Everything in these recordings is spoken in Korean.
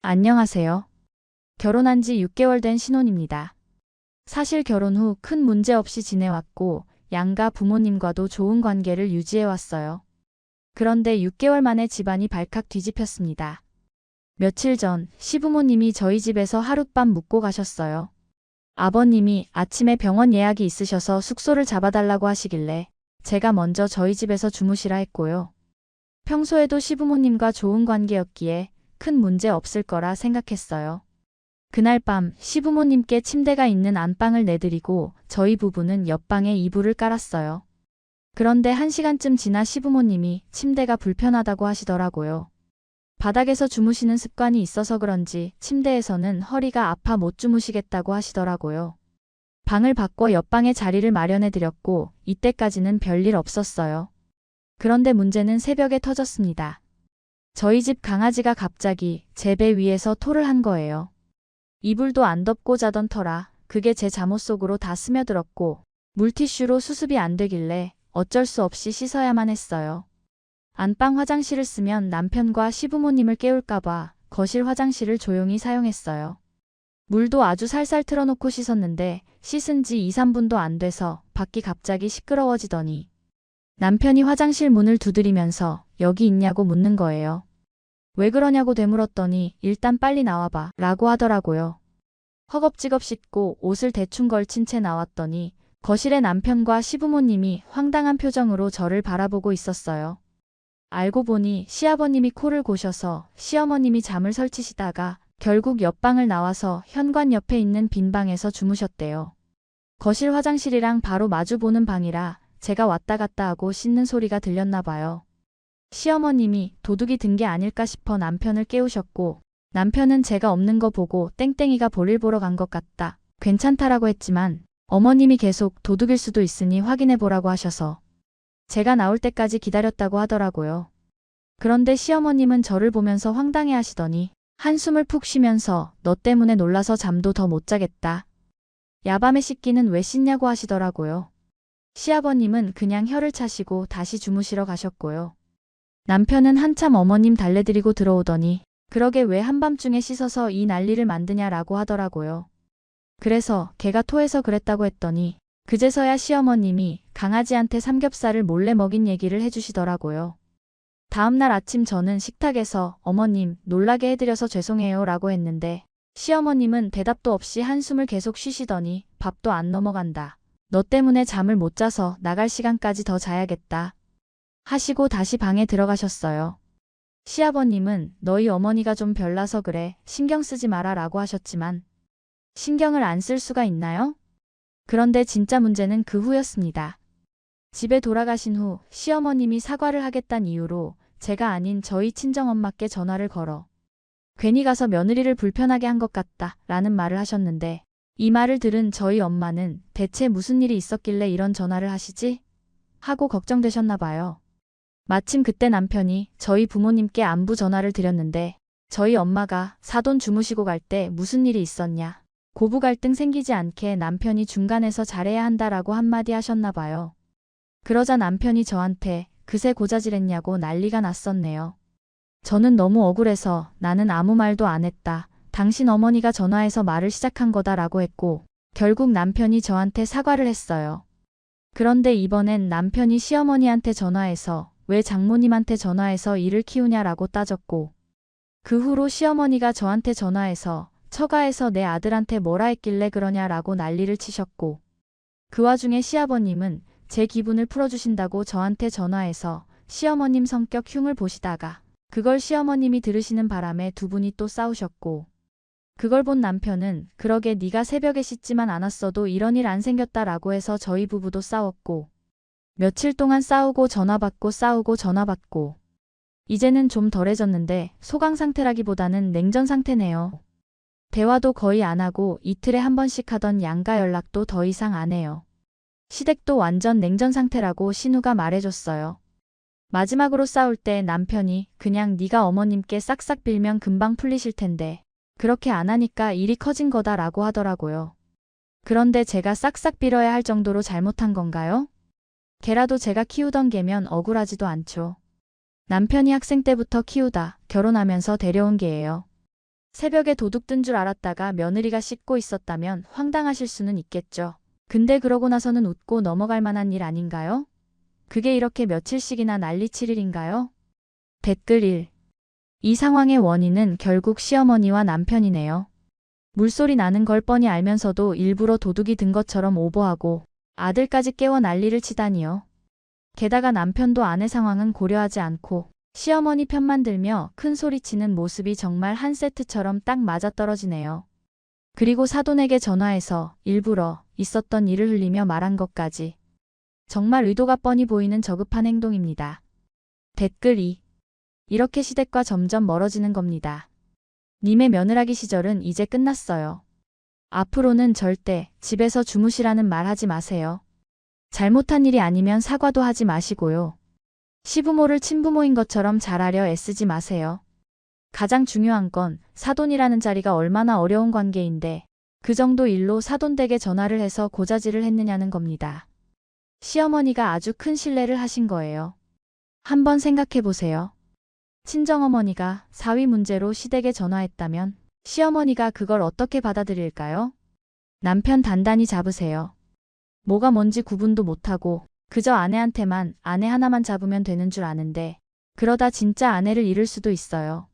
안녕하세요. 결혼한 지 6개월 된 신혼입니다. 사실 결혼 후 큰 문제 없이 지내왔고 양가 부모님과도 좋은 관계를 유지해왔어요. 그런데 6개월 만에 집안이 발칵 뒤집혔습니다. 며칠 전 시부모님이 저희 집에서 하룻밤 묵고 가셨어요. 아버님이 아침에 병원 예약이 있으셔서 숙소를 잡아달라고 하시길래 제가 먼저 저희 집에서 주무시라 했고요. 평소에도 시부모님과 좋은 관계였기에 큰 문제 없을 거라 생각했어요. 그날 밤 시부모님께 침대가 있는 안방을 내드리고 저희 부부는 옆방에 이불을 깔았어요. 그런데 1시간쯤 지나 시부모님이 침대가 불편하다고 하시더라고요. 바닥에서 주무시는 습관이 있어서 그런지 침대에서는 허리가 아파 못 주무시겠다고 하시더라고요. 방을 바꿔 옆방에 자리를 마련해 드렸고 이때까지는 별일 없었어요. 그런데 문제는 새벽에 터졌습니다. 저희 집 강아지가 갑자기 제 배 위에서 토를 한 거예요. 이불도 안 덮고 자던 터라 그게 제 잠옷 속으로 다 스며들었고 물티슈로 수습이 안 되길래 어쩔 수 없이 씻어야만 했어요. 안방 화장실을 쓰면 남편과 시부모님을 깨울까봐 거실 화장실을 조용히 사용했어요. 물도 아주 살살 틀어놓고 씻었는데 씻은 지 2, 3분도 안 돼서 밖이 갑자기 시끄러워지더니 남편이 화장실 문을 두드리면서 여기 있냐고 묻는 거예요. 왜 그러냐고 되물었더니 일단 빨리 나와봐 라고 하더라고요. 허겁지겁 씻고 옷을 대충 걸친 채 나왔더니 거실에 남편과 시부모님이 황당한 표정으로 저를 바라보고 있었어요. 알고 보니 시아버님이 코를 고셔서 시어머님이 잠을 설치시다가 결국 옆방을 나와서 현관 옆에 있는 빈 방에서 주무셨대요. 거실 화장실이랑 바로 마주보는 방이라 제가 왔다 갔다 하고 씻는 소리가 들렸나 봐요. 시어머님이 도둑이 든 게 아닐까 싶어 남편을 깨우셨고 남편은 제가 없는 거 보고 땡땡이가 볼일 보러 간 것 같다. 괜찮다라고 했지만 어머님이 계속 도둑일 수도 있으니 확인해 보라고 하셔서 제가 나올 때까지 기다렸다고 하더라고요. 그런데 시어머님은 저를 보면서 황당해 하시더니 한숨을 푹 쉬면서 너 때문에 놀라서 잠도 더 못 자겠다. 야밤에 씻기는 왜 씻냐고 하시더라고요. 시아버님은 그냥 혀를 차시고 다시 주무시러 가셨고요. 남편은 한참 어머님 달래드리고 들어오더니 그러게 왜 한밤중에 씻어서 이 난리를 만드냐라고 하더라고요. 그래서 걔가 토해서 그랬다고 했더니 그제서야 시어머님이 강아지한테 삼겹살을 몰래 먹인 얘기를 해주시더라고요. 다음날 아침 저는 식탁에서 어머님 놀라게 해드려서 죄송해요 라고 했는데 시어머님은 대답도 없이 한숨을 계속 쉬시더니 밥도 안 넘어간다. 너 때문에 잠을 못 자서 나갈 시간까지 더 자야겠다. 하시고 다시 방에 들어가셨어요. 시아버님은 너희 어머니가 좀 별나서 그래 신경 쓰지 마라 라고 하셨지만 신경을 안 쓸 수가 있나요? 그런데 진짜 문제는 그 후였습니다. 집에 돌아가신 후 시어머님이 사과를 하겠다는 이유로 제가 아닌 저희 친정엄마께 전화를 걸어 괜히 가서 며느리를 불편하게 한 것 같다 라는 말을 하셨는데 이 말을 들은 저희 엄마는 대체 무슨 일이 있었길래 이런 전화를 하시지? 하고 걱정되셨나 봐요. 마침 그때 남편이 저희 부모님께 안부 전화를 드렸는데 저희 엄마가 사돈 주무시고 갈 때 무슨 일이 있었냐. 고부 갈등 생기지 않게 남편이 중간에서 잘해야 한다라고 한마디 하셨나 봐요. 그러자 남편이 저한테 그새 고자질했냐고 난리가 났었네요. 저는 너무 억울해서 나는 아무 말도 안 했다. 당신 어머니가 전화해서 말을 시작한 거다라고 했고 결국 남편이 저한테 사과를 했어요. 그런데 이번엔 남편이 시어머니한테 전화해서 왜 장모님한테 전화해서 일을 키우냐라고 따졌고 그 후로 시어머니가 저한테 전화해서 처가에서 내 아들한테 뭐라 했길래 그러냐라고 난리를 치셨고 그 와중에 시아버님은 제 기분을 풀어주신다고 저한테 전화해서 시어머님 성격 흉을 보시다가 그걸 시어머님이 들으시는 바람에 두 분이 또 싸우셨고 그걸 본 남편은 그러게 네가 새벽에 씻지만 않았어도 이런 일 안 생겼다라고 해서 저희 부부도 싸웠고 며칠 동안 싸우고 전화받고 싸우고 전화받고 이제는 좀 덜해졌는데 소강 상태라기보다는 냉전 상태네요. 대화도 거의 안 하고 이틀에 한 번씩 하던 양가 연락도 더 이상 안 해요. 시댁도 완전 냉전 상태라고 신우가 말해줬어요. 마지막으로 싸울 때 남편이 그냥 네가 어머님께 싹싹 빌면 금방 풀리실 텐데 그렇게 안 하니까 일이 커진 거다라고 하더라고요. 그런데 제가 싹싹 빌어야 할 정도로 잘못한 건가요? 개라도 제가 키우던 개면 억울하지도 않죠. 남편이 학생 때부터 키우다 결혼하면서 데려온 개예요. 새벽에 도둑 든 줄 알았다가 며느리가 씻고 있었다면 황당하실 수는 있겠죠. 근데 그러고 나서는 웃고 넘어갈 만한 일 아닌가요? 그게 이렇게 며칠씩이나 난리칠 일인가요? 댓글 1. 이 상황의 원인은 결국 시어머니와 남편이네요. 물소리 나는 걸 뻔히 알면서도 일부러 도둑이 든 것처럼 오버하고 아들까지 깨워 난리를 치다니요. 게다가 남편도 아내 상황은 고려하지 않고 시어머니 편만 들며 큰 소리치는 모습이 정말 한 세트처럼 딱 맞아떨어지네요. 그리고 사돈에게 전화해서 일부러 있었던 일을 흘리며 말한 것까지. 정말 의도가 뻔히 보이는 저급한 행동입니다. 댓글 2. 이렇게 시댁과 점점 멀어지는 겁니다. 님의 며느라기 시절은 이제 끝났어요. 앞으로는 절대 집에서 주무시라는 말 하지 마세요. 잘못한 일이 아니면 사과도 하지 마시고요. 시부모를 친부모인 것처럼 잘하려 애쓰지 마세요. 가장 중요한 건 사돈이라는 자리가 얼마나 어려운 관계인데 그 정도 일로 사돈댁에 전화를 해서 고자질을 했느냐는 겁니다. 시어머니가 아주 큰 실례를 하신 거예요. 한번 생각해 보세요. 친정어머니가 사위 문제로 시댁에 전화했다면 시어머니가 그걸 어떻게 받아들일까요? 남편 단단히 잡으세요. 뭐가 뭔지 구분도 못하고 그저 아내한테만 아내 하나만 잡으면 되는 줄 아는데 그러다 진짜 아내를 잃을 수도 있어요.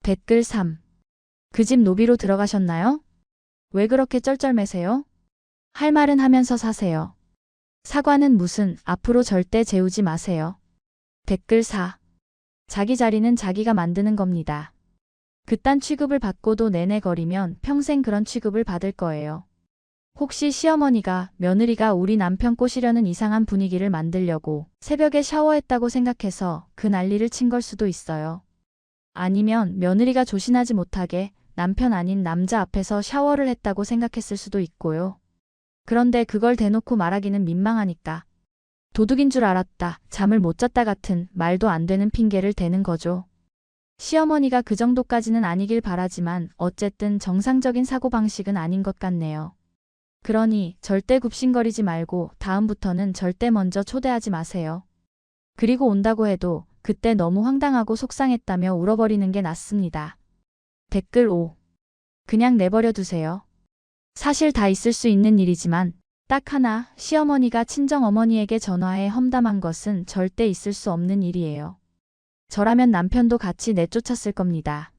댓글 3. 그 집 노비로 들어가셨나요? 왜 그렇게 쩔쩔매세요? 할 말은 하면서 사세요. 사과는 무슨 앞으로 절대 재우지 마세요. 댓글 4. 자기 자리는 자기가 만드는 겁니다. 그딴 취급을 받고도 내내거리면 평생 그런 취급을 받을 거예요. 혹시 시어머니가 며느리가 우리 남편 꼬시려는 이상한 분위기를 만들려고 새벽에 샤워했다고 생각해서 그 난리를 친 걸 수도 있어요. 아니면 며느리가 조신하지 못하게 남편 아닌 남자 앞에서 샤워를 했다고 생각했을 수도 있고요. 그런데 그걸 대놓고 말하기는 민망하니까 도둑인 줄 알았다, 잠을 못 잤다 같은 말도 안 되는 핑계를 대는 거죠. 시어머니가 그 정도까지는 아니길 바라지만 어쨌든 정상적인 사고방식은 아닌 것 같네요. 그러니 절대 굽신거리지 말고 다음부터는 절대 먼저 초대하지 마세요. 그리고 온다고 해도 그때 너무 황당하고 속상했다며 울어버리는 게 낫습니다. 댓글 5. 그냥 내버려 두세요. 사실 다 있을 수 있는 일이지만 딱 하나, 시어머니가 친정어머니에게 전화해 험담한 것은 절대 있을 수 없는 일이에요. 저라면 남편도 같이 내쫓았을 겁니다.